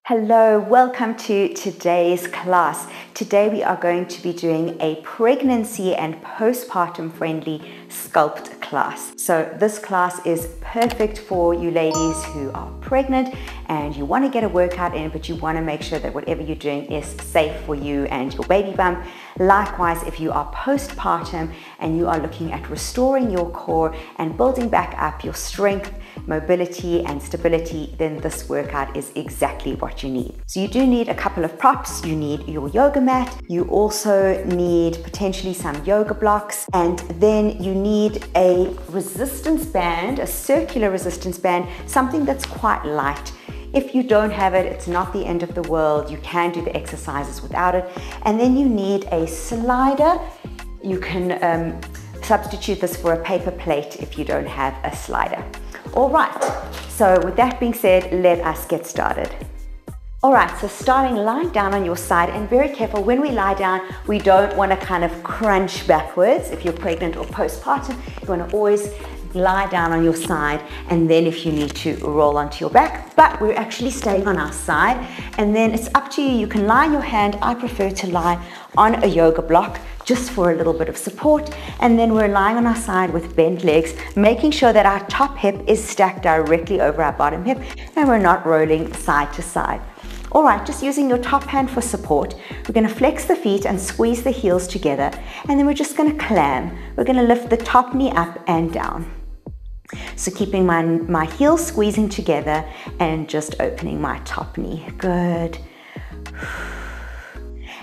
Hello, welcome to today's class. Today we are going to be doing a pregnancy and postpartum friendly sculpt class. So this class is perfect for you ladies who are pregnant and you want to get a workout in, but you want to make sure that whatever you're doing is safe for you and your baby bump. Likewise, if you are postpartum and you are looking at restoring your core and building back up your strength, mobility and stability, then this workout is exactly what you need. So you do need a couple of props. You need your yoga mat. You also need potentially some yoga blocks, and then you need a resistance band, a circular resistance band, something that's quite light. If you don't have it, it's not the end of the world. You can do the exercises without it. And then you need a slider. You can substitute this for a paper plate if you don't have a slider. All right, so with that being said, let us get started. All right, so starting lying down on your side, and very careful when we lie down, we don't want to kind of crunch backwards. If you're pregnant or postpartum, you want to always lie down on your side, and then if you need to, roll onto your back, but we're actually staying on our side. And then it's up to you. You can lie on your hand. I prefer to lie on a yoga block just for a little bit of support. And then we're lying on our side with bent legs, making sure that our top hip is stacked directly over our bottom hip and we're not rolling side to side. All right, just using your top hand for support, we're going to flex the feet and squeeze the heels together, and then we're just going to clam. We're going to lift the top knee up and down. So keeping my heels squeezing together and just opening my top knee. Good.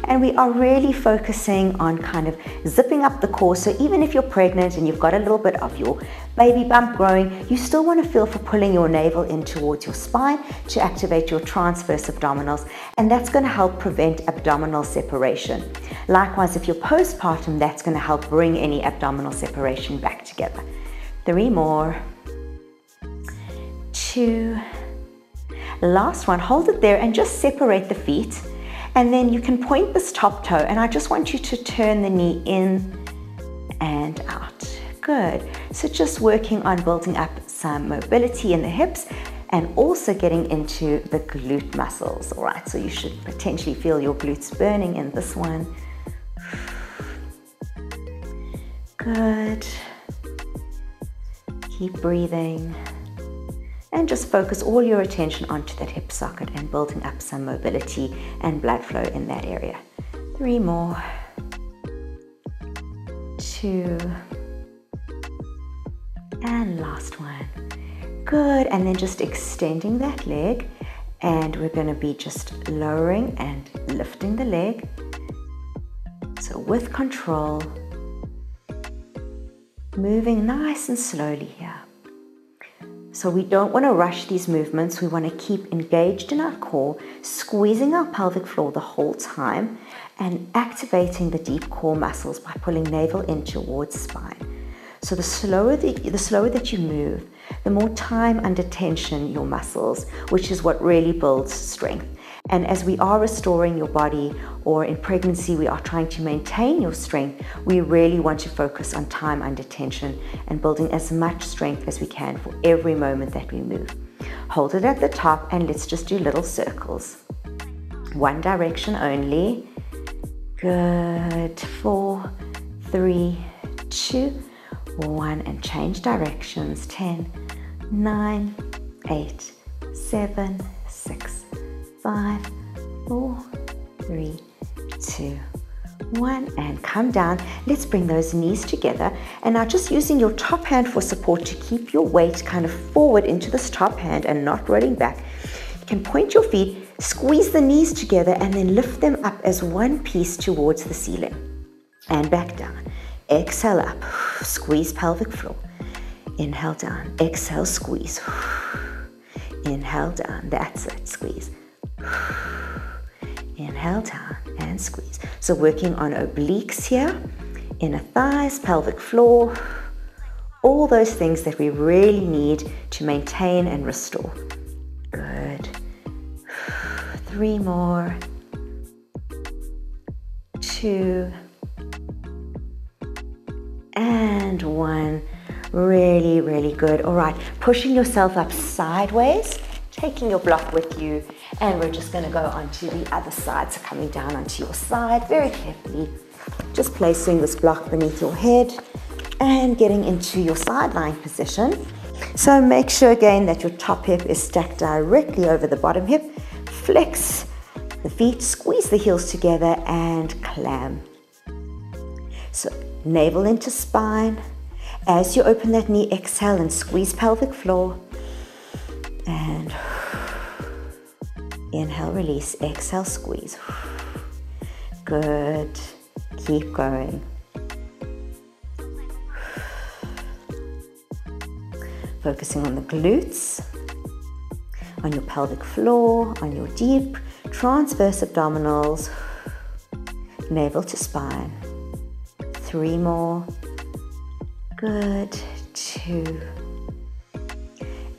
And we are really focusing on kind of zipping up the core. So even if you're pregnant and you've got a little bit of your baby bump growing, you still want to feel for pulling your navel in towards your spine to activate your transverse abdominals, and that's going to help prevent abdominal separation. Likewise, if you're postpartum, that's going to help bring any abdominal separation back together. 3 more. 2. Last one. Hold it there and just separate the feet. And then you can point this top toe, and I just want you to turn the knee in and out. Good. So just working on building up some mobility in the hips and also getting into the glute muscles. All right, so you should potentially feel your glutes burning in this one. Good. Keep breathing. And just focus all your attention onto that hip socket and building up some mobility and blood flow in that area. 3 more. 2. And last one. Good. And then just extending that leg. And we're going to be just lowering and lifting the leg. So with control, moving nice and slowly here. So we don't want to rush these movements. We want to keep engaged in our core, squeezing our pelvic floor the whole time and activating the deep core muscles by pulling navel in towards spine. So the slower that you move, the more time under tension your muscles, which is what really builds strength. And as we are restoring your body, or in pregnancy we are trying to maintain your strength, we really want to focus on time under tension and building as much strength as we can for every moment that we move. Hold it at the top and let's just do little circles. One direction only. Good. 4, 3, 2, 1, and change directions. 10, 9, 8, 7, 6, 5, 4, 3, 2, 1, and come down. Let's bring those knees together, and now just using your top hand for support to keep your weight kind of forward into this top hand and not rolling back. You can point your feet, squeeze the knees together, and then lift them up as one piece towards the ceiling and back down. Exhale up, squeeze pelvic floor. Inhale down, exhale, squeeze. Inhale down, that's it, squeeze. Inhale down and squeeze. So working on obliques here, inner thighs, pelvic floor, all those things that we really need to maintain and restore. Good. 3 more. 2. And 1. Really, really good. All right, pushing yourself up sideways, taking your block with you, And we're just going to go onto the other side. So coming down onto your side very carefully, just placing this block beneath your head and getting into your side lying position. So make sure again that your top hip is stacked directly over the bottom hip. Flex the feet, squeeze the heels together and clam. So navel into spine. As you open that knee, exhale and squeeze pelvic floor. And inhale, release, exhale, squeeze. Good. Keep going. Focusing on the glutes, on your pelvic floor, on your deep transverse abdominals, navel to spine. 3 more. Good. 2.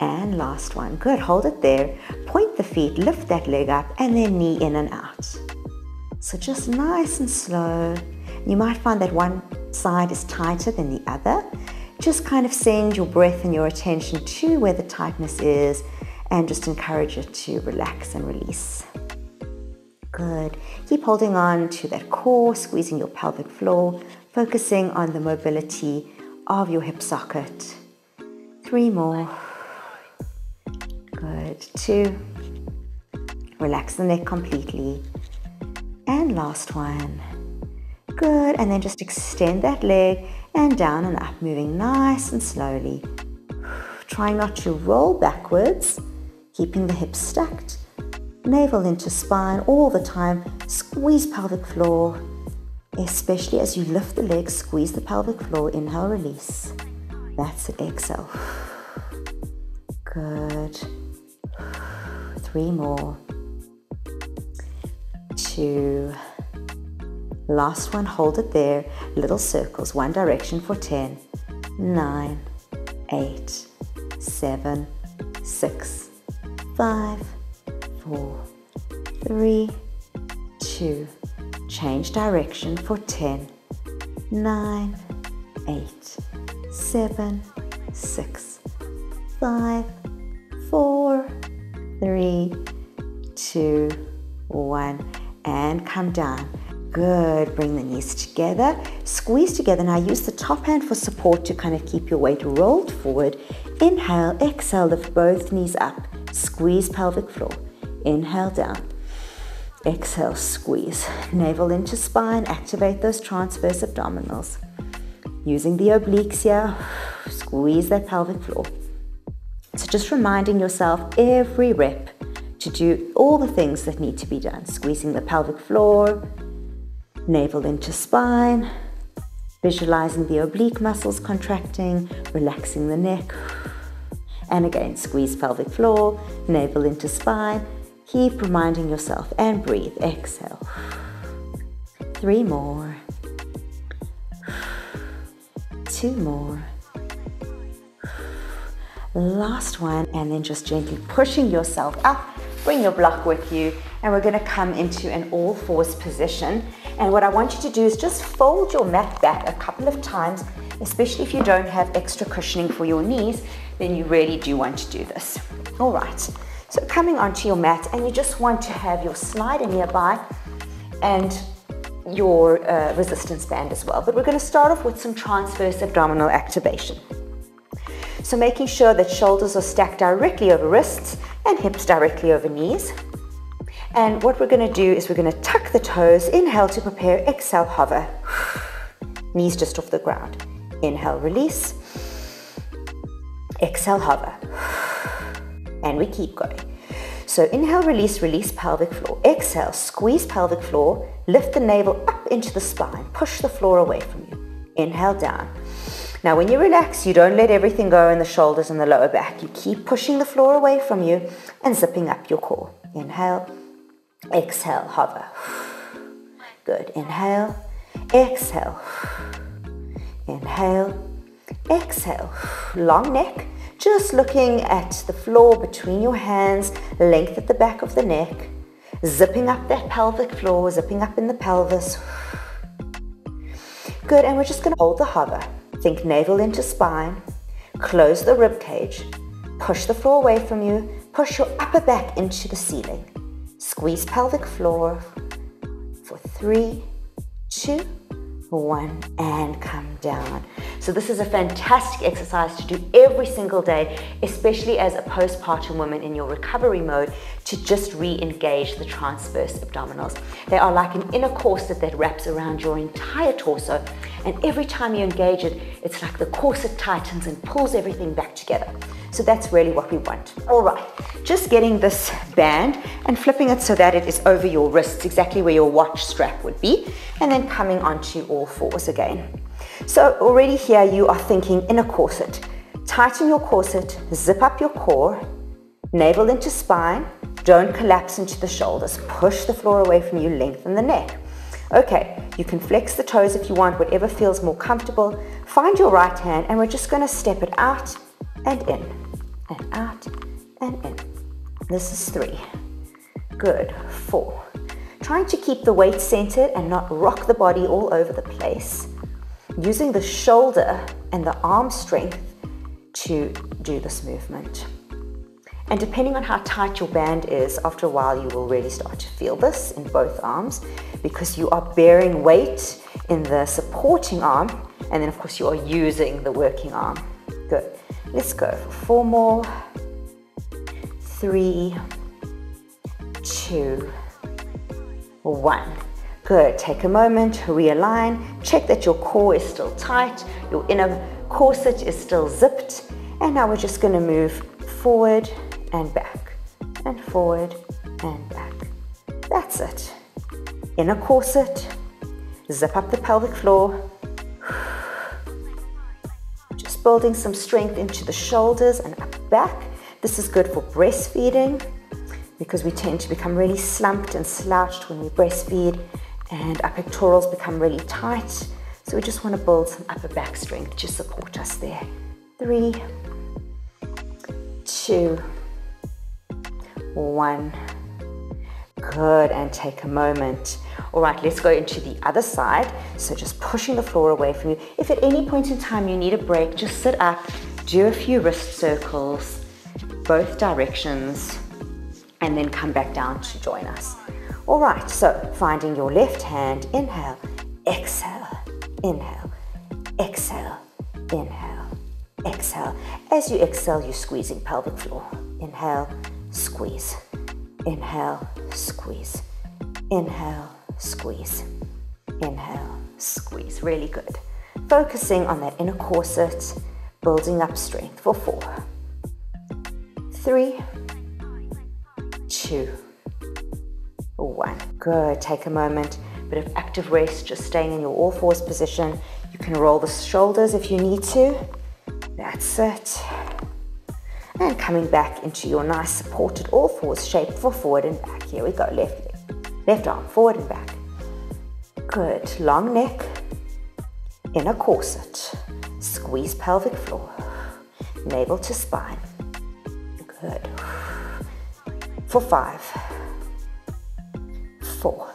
And last one. Good. Hold it there. Point the feet, lift that leg up, and then knee in and out. So just nice and slow. You might find that one side is tighter than the other. Just kind of send your breath and your attention to where the tightness is and just encourage it to relax and release. Good. Keep holding on to that core, squeezing your pelvic floor, focusing on the mobility of your hip socket. 3 more. Good. 2. Relax the neck completely. And last one. Good. And then just extend that leg and down and up, moving nice and slowly. Trying not to roll backwards, keeping the hips stacked. Navel into spine all the time. Squeeze pelvic floor, especially as you lift the legs, squeeze the pelvic floor. Inhale, release. That's it. Exhale. Good. 3 more. 2. Last one, hold it there. Little circles, one direction for 10, 9, 8, 7, 6, 5, 4, 3, 2. Change direction for 10, 9, 8, 7, 6, 5, 4, 3, 2, 1. And come down. Good. Bring the knees together. Squeeze together. Now use the top hand for support to kind of keep your weight rolled forward. Inhale, exhale, lift both knees up. Squeeze pelvic floor. Inhale, down. Exhale, squeeze. Navel into spine. Activate those transverse abdominals. Using the obliques here, squeeze that pelvic floor. So just reminding yourself every rep to do all the things that need to be done. Squeezing the pelvic floor, navel into spine, visualizing the oblique muscles contracting, relaxing the neck. And again, squeeze pelvic floor, navel into spine. Keep reminding yourself and breathe. Exhale. 3 more. 2 more. Last one, and then just gently pushing yourself up. Bring your block with you, and we're going to come into an all fours position. And what I want you to do is just fold your mat back a couple of times, especially if you don't have extra cushioning for your knees, then you really do want to do this. All right, so coming onto your mat, and you just want to have your slider nearby and your resistance band as well. But we're going to start off with some transverse abdominal activation. So making sure that shoulders are stacked directly over wrists and hips directly over knees. And what we're going to do is we're going to tuck the toes. Inhale to prepare, exhale, hover. Knees just off the ground. Inhale, release. Exhale, hover. And we keep going. So inhale, release, release pelvic floor. Exhale, squeeze pelvic floor. Lift the navel up into the spine. Push the floor away from you. Inhale, down. Now when you relax, you don't let everything go in the shoulders and the lower back. You keep pushing the floor away from you and zipping up your core. Inhale, exhale, hover. Good. Inhale, exhale. Inhale, exhale. Long neck, just looking at the floor between your hands, length at the back of the neck, zipping up that pelvic floor, zipping up in the pelvis. Good, and we're just going to hold the hover. Think navel into spine, close the rib cage, push the floor away from you, push your upper back into the ceiling. Squeeze pelvic floor for 3, 2, 1, and come down. So this is a fantastic exercise to do every single day, especially as a postpartum woman in your recovery mode, to just re-engage the transverse abdominals. They are like an inner corset that wraps around your entire torso, and every time you engage it, it's like the corset tightens and pulls everything back together. So that's really what we want. All right, just getting this band and flipping it so that it is over your wrists, exactly where your watch strap would be, and then coming onto all fours again. So already here you are thinking inner corset. Tighten your corset, zip up your core, navel into spine, don't collapse into the shoulders, push the floor away from you, lengthen the neck. Okay, you can flex the toes if you want, whatever feels more comfortable. Find your right hand and we're just going to step it out and in, and out and in. This is 3. Good. 4. Trying to keep the weight centered and not rock the body all over the place. Using the shoulder and the arm strength to do this movement. And depending on how tight your band is, after a while you will really start to feel this in both arms, because you are bearing weight in the supporting arm, and then of course you are using the working arm. Good. Let's go for 4 more. 3, 2, 1. Good. Take a moment, realign, check that your core is still tight, your inner corset is still zipped, and now we're just going to move forward and back, and forward and back. That's it. Inner corset, zip up the pelvic floor, just building some strength into the shoulders and up back. This is good for breastfeeding because we tend to become really slumped and slouched when we breastfeed, and our pectorals become really tight. So we just want to build some upper back strength to support us there. 3, 2, 1. Good, and take a moment. All right, let's go into the other side. So just pushing the floor away from you. If at any point in time you need a break, just sit up, do a few wrist circles, both directions, and then come back down to join us. All right, so finding your left hand, inhale, exhale, inhale, exhale, inhale, exhale. As you exhale, you're squeezing pelvic floor. Inhale, squeeze, inhale, squeeze, inhale, squeeze, inhale, squeeze. Really good. Focusing on that inner corset, building up strength for 4, 3, 2, 1. Good. Take a moment, bit of active rest, just staying in your all fours position. You can roll the shoulders if you need to. That's it. And coming back into your nice supported all fours shape for forward and back. Here we go. Left leg, left arm, forward and back. Good. Long neck, inner corset. Squeeze pelvic floor. Navel to spine. Good. For 5, 4,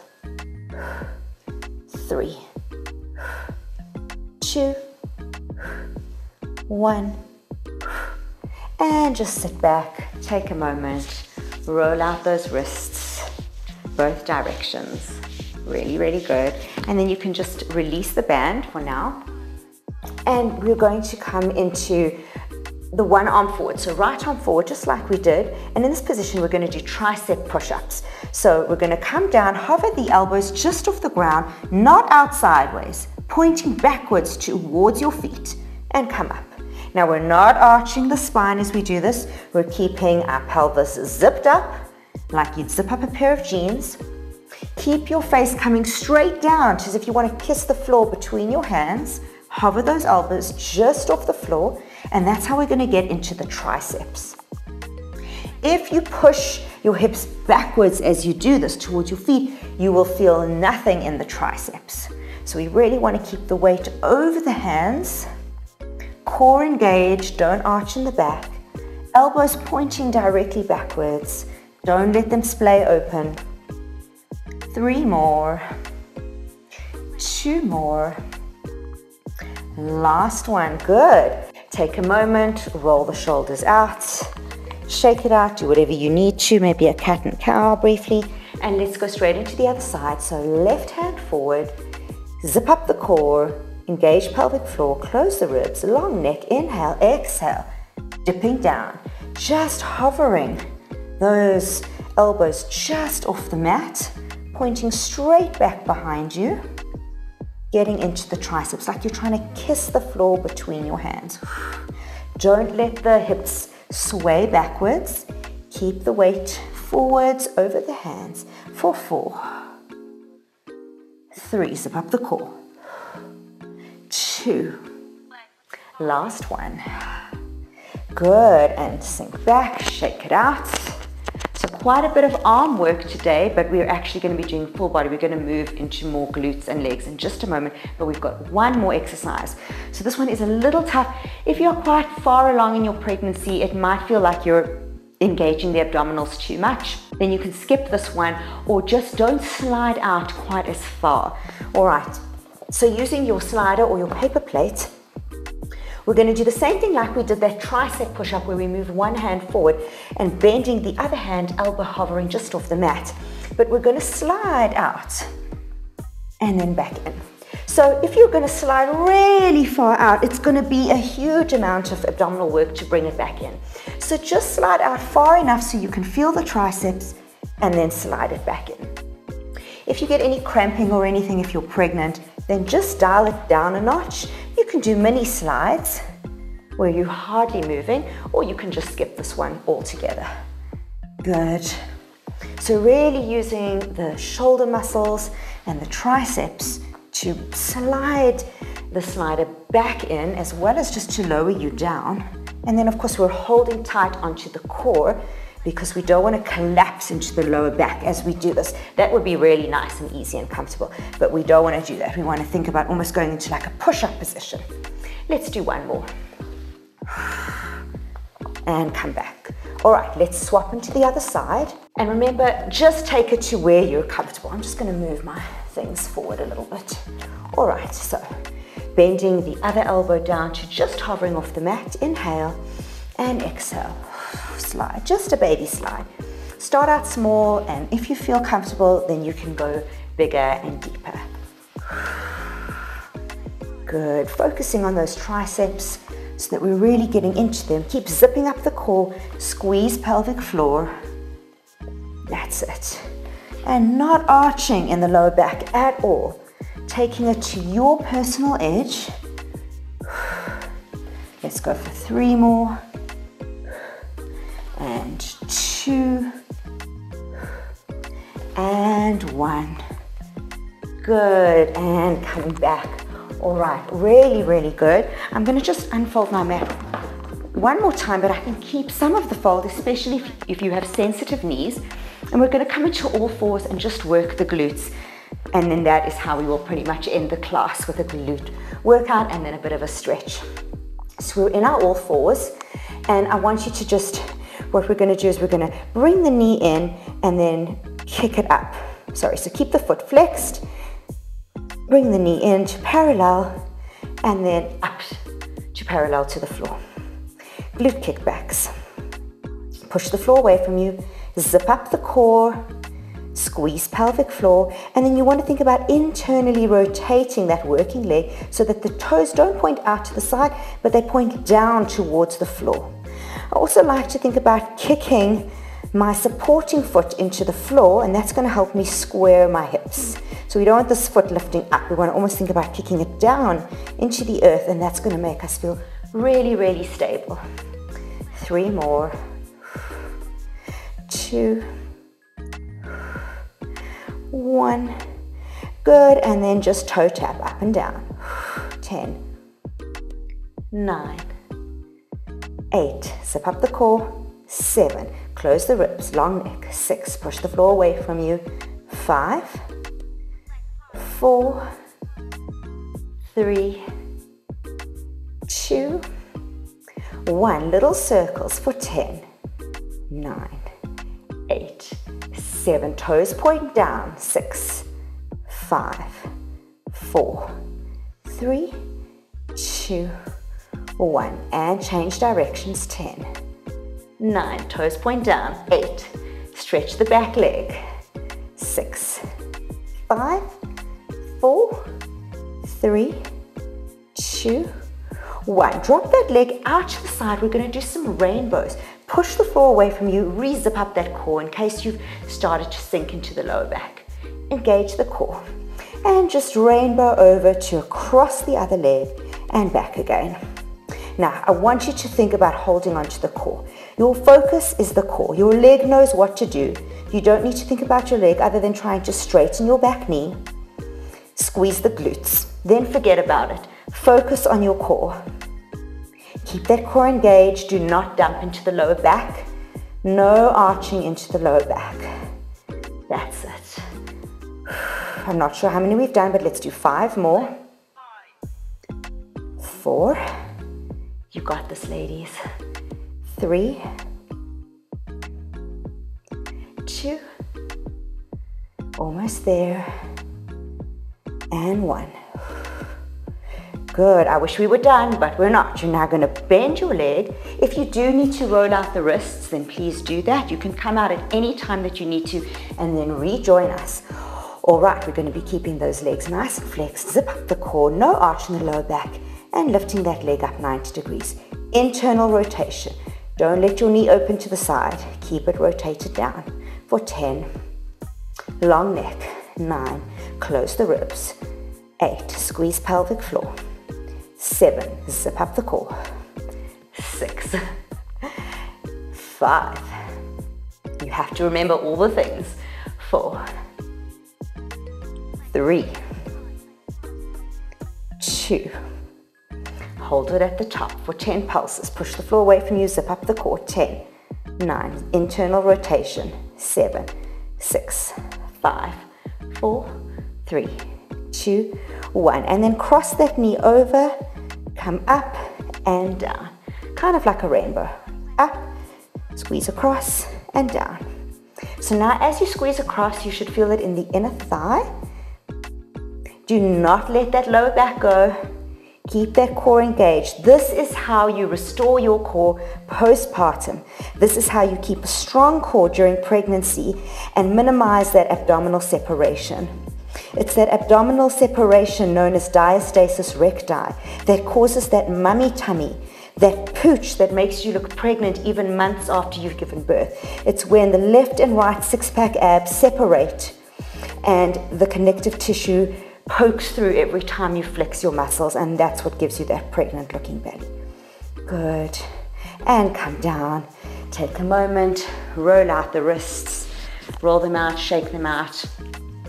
3, 2, 1. And just sit back, take a moment, roll out those wrists, both directions. Really, really good. And then you can just release the band for now. And we're going to come into the one arm forward. So right arm forward, just like we did. And in this position, we're going to do tricep push-ups. So we're going to come down, hover the elbows just off the ground, not out sideways, pointing backwards towards your feet, and come up. Now we're not arching the spine as we do this. We're keeping our pelvis zipped up, like you'd zip up a pair of jeans. Keep your face coming straight down, as if you want to kiss the floor between your hands. Hover those elbows just off the floor, and that's how we're going to get into the triceps. If you push your hips backwards as you do this towards your feet, you will feel nothing in the triceps. So we really want to keep the weight over the hands, core engaged, don't arch in the back, elbows pointing directly backwards, don't let them splay open. 3 more, 2 more, last one. Good. Take a moment, roll the shoulders out, shake it out, do whatever you need to, maybe a cat and cow briefly, And let's go straight into the other side. So left hand forward, zip up the core, engage pelvic floor, close the ribs, long neck, inhale, exhale, dipping down, just hovering those elbows just off the mat, pointing straight back behind you, getting into the triceps, like you're trying to kiss the floor between your hands. Don't let the hips sway backwards. Keep the weight forwards over the hands for 4, 3, zip up the core, 2, last one, good, and sink back, shake it out. So quite a bit of arm work today, but we're actually going to be doing full body. We're going to move into more glutes and legs in just a moment, but we've got one more exercise. So this one is a little tough. If you're quite far along in your pregnancy, it might feel like you're engaging the abdominals too much. Then you can skip this one, or just don't slide out quite as far. All right, so using your slider or your paper plate, we're going to do the same thing like we did that tricep push-up, where we move one hand forward and bending the other hand, elbow hovering just off the mat. But we're going to slide out and then back in. So if you're going to slide really far out, it's going to be a huge amount of abdominal work to bring it back in. So just slide out far enough so you can feel the triceps and then slide it back in. If you get any cramping or anything if you're pregnant, then just dial it down a notch. You can do mini slides where you're hardly moving, or you can just skip this one altogether. Good. So really using the shoulder muscles and the triceps to slide the slider back in, as well as just to lower you down. And then of course we're holding tight onto the core, because we don't want to collapse into the lower back as we do this. That would be really nice and easy and comfortable, but we don't want to do that. We want to think about almost going into like a push-up position. Let's do one more. And come back. All right, let's swap into the other side. And remember, just take it to where you're comfortable. I'm just going to move my things forward a little bit. All right, so bending the other elbow down to just hovering off the mat. Inhale and exhale. Slide, just a baby slide. Start out small, and if you feel comfortable, then you can go bigger and deeper. Good, focusing on those triceps so that we're really getting into them. Keep zipping up the core, squeeze pelvic floor. That's it. And not arching in the lower back at all. Taking it to your personal edge. Let's go for 3 more. And 2, and 1. Good, and coming back. All right, really, really good. I'm going to just unfold my mat one more time, but I can keep some of the fold, especially if you have sensitive knees. And we're going to come into all fours and just work the glutes. And then that is how we will pretty much end the class, with a glute workout and then a bit of a stretch. So we're in our all fours, and I want you to just, what we're going to do is we're going to bring the knee in and then kick it up. So keep the foot flexed, bring the knee in to parallel, and then up to parallel to the floor. Glute kickbacks. Push the floor away from you, zip up the core, squeeze pelvic floor, and then you want to think about internally rotating that working leg so that the toes don't point out to the side, but they point down towards the floor. I also like to think about kicking my supporting foot into the floor, and that's going to help me square my hips. So we don't want this foot lifting up. We want to almost think about kicking it down into the earth, and that's going to make us feel really, really stable. 3 more. 2, 1. Good, and then just toe tap up and down. 10, 9, 8, zip up the core. 7, close the ribs, long neck. 6, push the floor away from you. 5, 4, 3, 2, 1. Little circles for 10, 9, 8, 7. Toes point down. 6, 5, 4, 3, 2, 1. And change directions. 10, 9. Toes point down. 8. Stretch the back leg. 6, 5, 4, 3, 2, 1. Drop that leg out to the side. We're going to do some rainbows. Push the floor away from you. Re-zip up that core in case you've started to sink into the lower back. Engage the core. And just rainbow over to across the other leg and back again. Now, I want you to think about holding onto the core. Your focus is the core. Your leg knows what to do. You don't need to think about your leg other than trying to straighten your back knee. Squeeze the glutes. Then forget about it. Focus on your core. Keep that core engaged. Do not dump into the lower back. No arching into the lower back. That's it. I'm not sure how many we've done, but let's do 5 more. 4. You got this, ladies. 3, 2, almost there, and 1. Good. I wish we were done, but we're not. You're now going to bend your leg. If you do need to roll out the wrists, then please do that. You can come out at any time that you need to and then rejoin us. All right, we're going to be keeping those legs nice and flexed. Zip up the core, no arch in the lower back, and lifting that leg up 90 degrees. Internal rotation. Don't let your knee open to the side. Keep it rotated down for 10. Long neck. 9. Close the ribs. 8. Squeeze pelvic floor. 7. Zip up the core. 6. 5. You have to remember all the things. 4. 3. 2. Hold it at the top for 10 pulses. Push the floor away from you, zip up the core. 10, 9, internal rotation. 7, 6, 5, 4, 3, 2, 1. And then cross that knee over, come up and down. Kind of like a rainbow. Up, squeeze across and down. So now as you squeeze across, you should feel it in the inner thigh. Do not let that lower back go. Keep that core engaged. This is how you restore your core postpartum. This is how you keep a strong core during pregnancy and minimize that abdominal separation. It's that abdominal separation known as diastasis recti that causes that mummy tummy, that pooch that makes you look pregnant even months after you've given birth. It's when the left and right six-pack abs separate and the connective tissue pokes through every time you flex your muscles, and that's what gives you that pregnant looking belly. Good. And come down. Take a moment, roll out the wrists, roll them out, shake them out.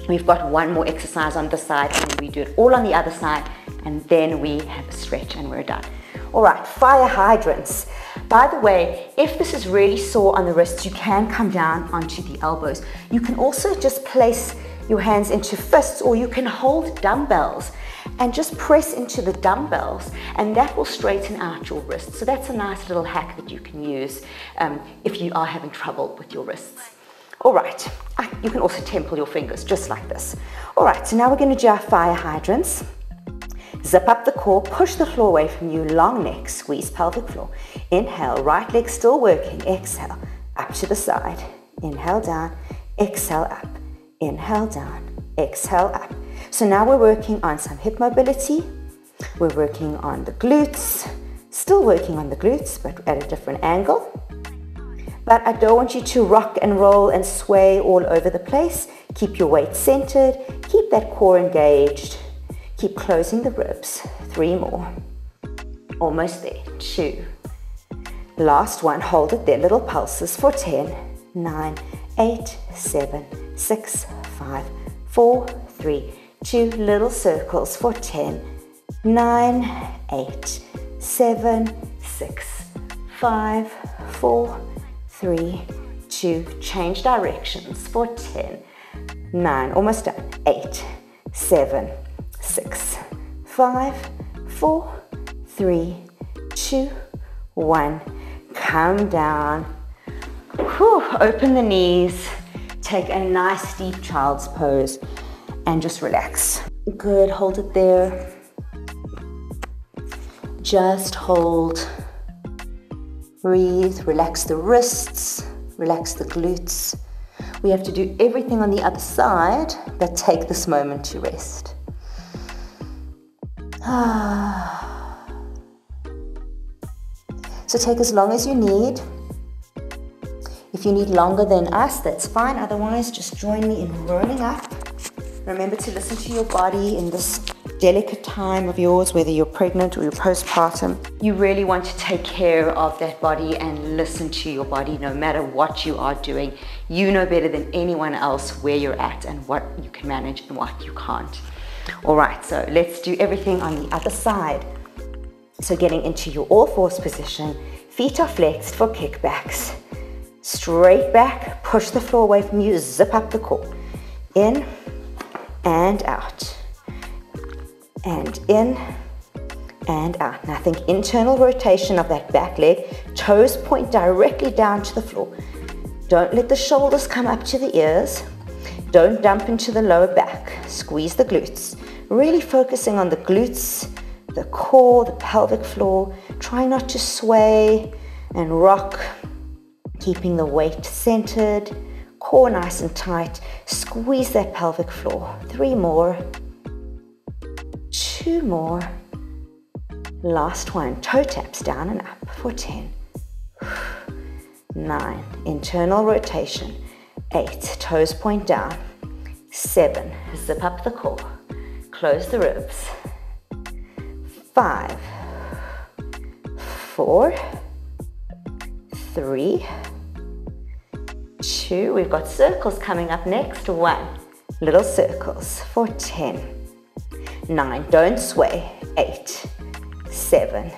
We've got one more exercise on this side, and we do it all on the other side, and then we have a stretch and we're done. All right, fire hydrants. By the way, if this is really sore on the wrists, you can come down onto the elbows. You can also just place your hands into fists, or you can hold dumbbells and just press into the dumbbells, and that will straighten out your wrists. So that's a nice little hack that you can use if you are having trouble with your wrists. All right, you can also temple your fingers just like this. All right, so now we're going to do our fire hydrants. Zip up the core, push the floor away from you, long neck, squeeze pelvic floor. Inhale, right leg still working. Exhale, up to the side. Inhale down, exhale up. Inhale down, exhale up. So now we're working on some hip mobility. We're working on the glutes, still working on the glutes, but at a different angle. But I don't want you to rock and roll and sway all over the place. Keep your weight centered, keep that core engaged. Keep closing the ribs. 3 more. Almost there. 2. Last one. Hold it there. Little pulses for 10, 9, 8, 7, 6, 5, 4, 3, 2. Little circles for 10, 9, 8, 7, 6, 5, 4, 3, 2. Change directions for 10, 9. Almost done. 8, 7, 6, 5, 4, 3, 2, 1. Come down. Whew. Open the knees. Take a nice deep child's pose and just relax. Good. Hold it there. Just hold. Breathe. Relax the wrists. Relax the glutes. We have to do everything on the other side, but take this moment to rest. So take as long as you need. If you need longer than us, that's fine. Otherwise, just join me in rolling up. Remember to listen to your body in this delicate time of yours, whether you're pregnant or you're postpartum. You really want to take care of that body and listen to your body no matter what you are doing. You know better than anyone else where you're at and what you can manage and what you can't. All right, so let's do everything on the other side. So getting into your all fours position, feet are flexed for kickbacks. Straight back, push the floor away from you, zip up the core. In and out. And in and out. Now think internal rotation of that back leg. Toes point directly down to the floor. Don't let the shoulders come up to the ears. Don't dump into the lower back. Squeeze the glutes. Really focusing on the glutes, the core, the pelvic floor. Try not to sway and rock. Keeping the weight centered. Core nice and tight. Squeeze that pelvic floor. 3 more. 2 more. Last one. Toe taps down and up for 10. 9. Internal rotation. 8. Toes point down. 7. Zip up the core. Close the ribs. 5. 4. 3. 2. We've got circles coming up next. 1. Little circles for 10. 9. Don't sway. 8. 7.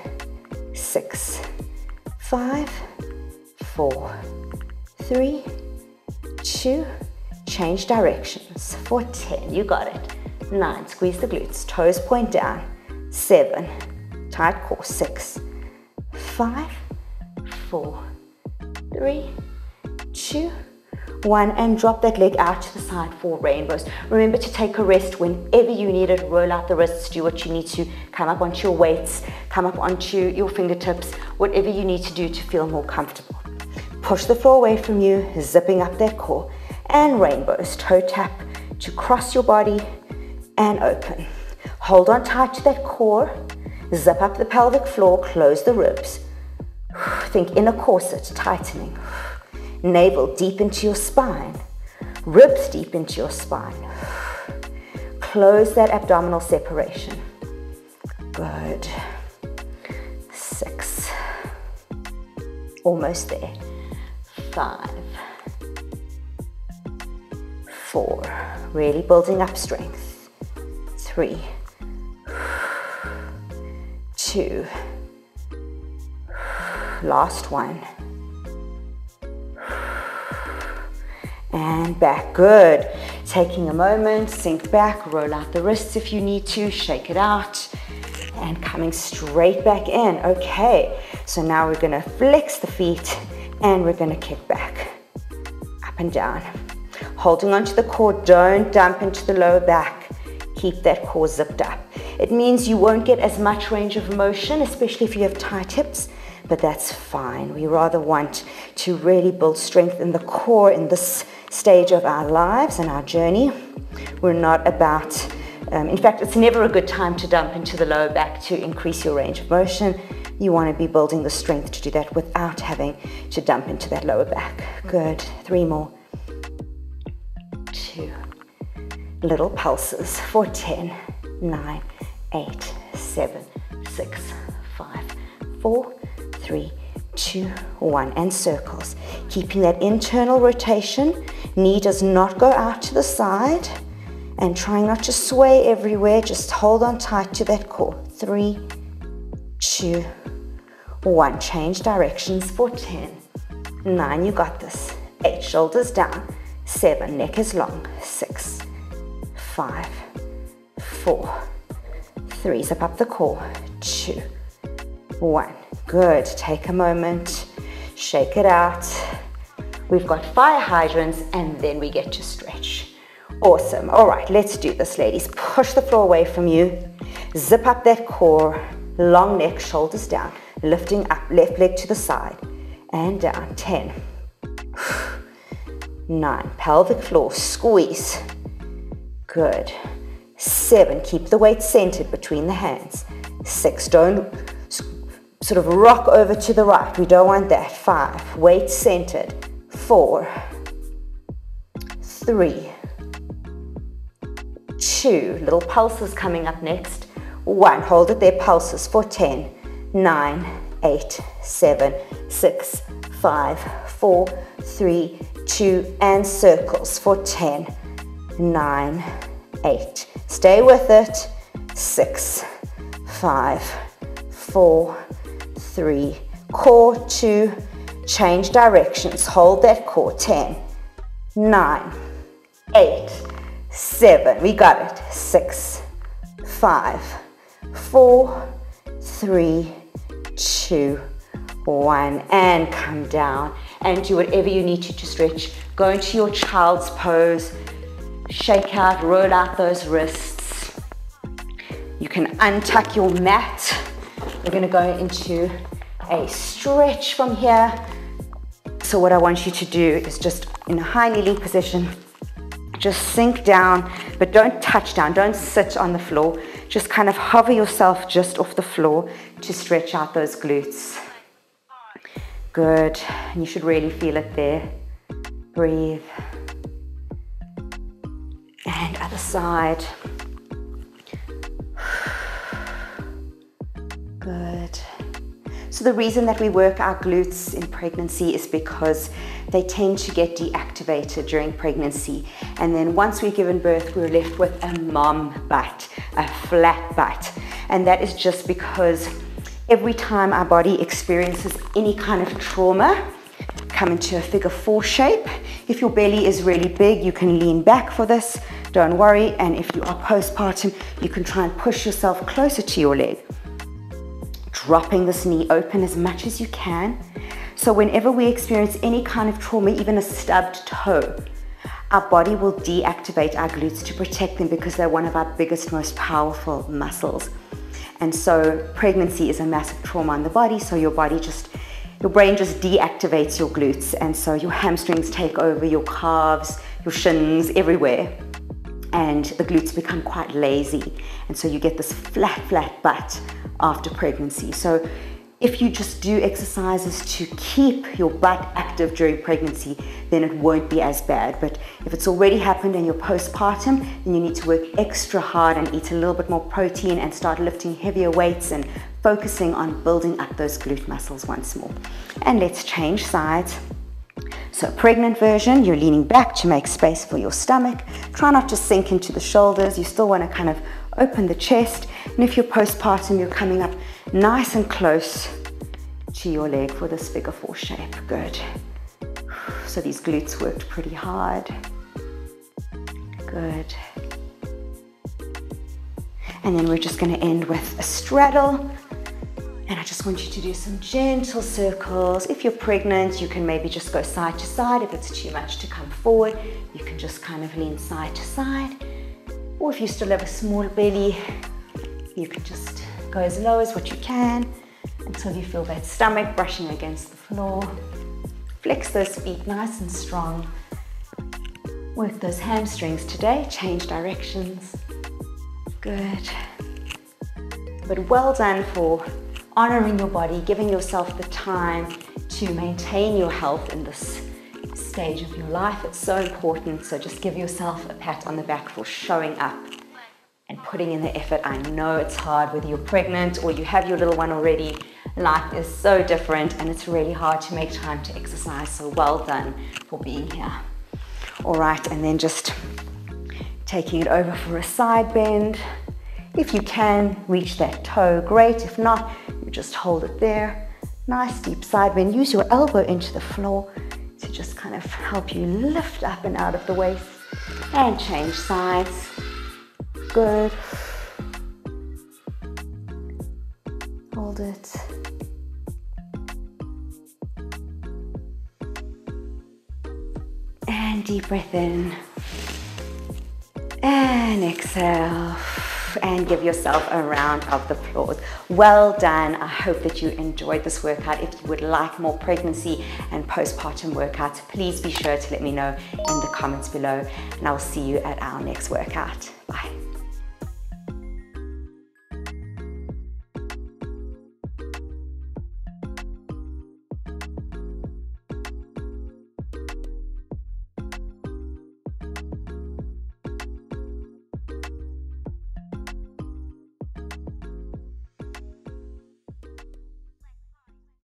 6. 5. 4. 3. 2. Change directions for 10. You got it. 9. Squeeze the glutes. Toes point down. 7. Tight core. 6. 5. 4. 3. 2. 1, and drop that leg out to the side for rainbows. Remember to take a rest whenever you need it. Roll out the wrists, do what you need to, come up onto your weights, come up onto your fingertips, whatever you need to do to feel more comfortable. Push the floor away from you, zipping up that core, and rainbows. Toe tap to cross your body and open. Hold on tight to that core, zip up the pelvic floor, close the ribs. Think inner corset tightening. Navel deep into your spine, ribs deep into your spine. Close that abdominal separation. Good. 6. Almost there. 5. 4. Really building up strength. 3. 2. Last one. And back. Good. Taking a moment, sink back, roll out the wrists if you need to, shake it out, and coming straight back in. Okay, so now we're gonna flex the feet and we're gonna kick back, up and down. Holding onto the core, don't dump into the lower back. Keep that core zipped up. It means you won't get as much range of motion, especially if you have tight hips, but that's fine. We rather want to really build strength in the core in this stage of our lives and our journey. We're not about, in fact, it's never a good time to dump into the lower back to increase your range of motion. You want to be building the strength to do that without having to dump into that lower back. Good. 3 more. 2. Little pulses for 10, 9, 8, 7, 6, 5, 4, 3, 2, 1, and circles. Keeping that internal rotation. Knee does not go out to the side, and trying not to sway everywhere. Just hold on tight to that core. 3, 2, 1. Change directions for 10, 9, you got this. 8, shoulders down. 7, neck is long. 6, 5, 4, 3, zip up the core. 2, 1. Good. Take a moment, shake it out. We've got fire hydrants and then we get to stretch. Awesome. All right, let's do this, ladies. Push the floor away from you. Zip up that core, long neck, shoulders down, lifting up, left leg to the side and down. 10, 9, pelvic floor, squeeze. Good. 7, keep the weight centered between the hands. 6, don't sort of rock over to the right. We don't want that. 5, weight centered. 4, 3, 2, little pulses coming up next. 1, hold it there, pulses for 10, 9, 8, 7, 6, 5, 4, 3, 2, and circles for 10, 9, 8. Stay with it. 6, 5, 4, 3, core 2, change directions. Hold that core. 10, 9, 8, 7. We got it. 6, 5, 4, 3, 2, 1, and come down and do whatever you need to stretch. Go into your child's pose, shake out, roll out those wrists. You can untuck your mat. We're going to go into a stretch from here. So what I want you to do is just in a high kneeling position, just sink down, but don't touch down, don't sit on the floor. Just kind of hover yourself just off the floor to stretch out those glutes. Good, and you should really feel it there. Breathe. And other side. Good. So the reason that we work our glutes in pregnancy is because they tend to get deactivated during pregnancy. And then once we've given birth, we're left with a mom butt, a flat butt. And that is just because every time our body experiences any kind of trauma, come into a figure 4 shape. If your belly is really big, you can lean back for this. Don't worry. And if you are postpartum, you can try and push yourself closer to your leg. Dropping this knee open as much as you can. So whenever we experience any kind of trauma, even a stubbed toe, our body will deactivate our glutes to protect them because they're one of our biggest, most powerful muscles. And so pregnancy is a massive trauma on the body, so your brain just deactivates your glutes, and so your hamstrings take over, your calves, your shins, everywhere. And the glutes become quite lazy, and so you get this flat butt after pregnancy. So if you just do exercises to keep your butt active during pregnancy, then it won't be as bad. But if it's already happened and you're postpartum, then you need to work extra hard and eat a little bit more protein and start lifting heavier weights and focusing on building up those glute muscles once more. And let's change sides. So pregnant version, you're leaning back to make space for your stomach. Try not to sink into the shoulders. You still want to kind of open the chest. And if you're postpartum, you're coming up nice and close to your leg for this figure 4 shape. Good. So these glutes worked pretty hard. Good. And then we're just going to end with a straddle. And I just want you to do some gentle circles. If you're pregnant, you can maybe just go side to side. If it's too much to come forward, you can just kind of lean side to side. Or if you still have a small belly, you can just go as low as what you can until you feel that stomach brushing against the floor. Flex those feet nice and strong. Work those hamstrings today, change directions. Good. But well done for honoring your body, giving yourself the time to maintain your health in this stage of your life. It's so important. So just give yourself a pat on the back for showing up and putting in the effort. I know it's hard whether you're pregnant or you have your little one already. Life is so different and it's really hard to make time to exercise. So well done for being here. All right, and then just taking it over for a side bend. If you can, reach that toe, great. If not, you just hold it there. Nice deep side bend. Use your elbow into the floor to just kind of help you lift up and out of the waist. And change sides. Good. Hold it. And deep breath in. And exhale. and give yourself a round of applause. Well done. I hope that you enjoyed this workout. If you would like more pregnancy and postpartum workouts, please be sure to let me know in the comments below, and I'll see you at our next workout. Bye.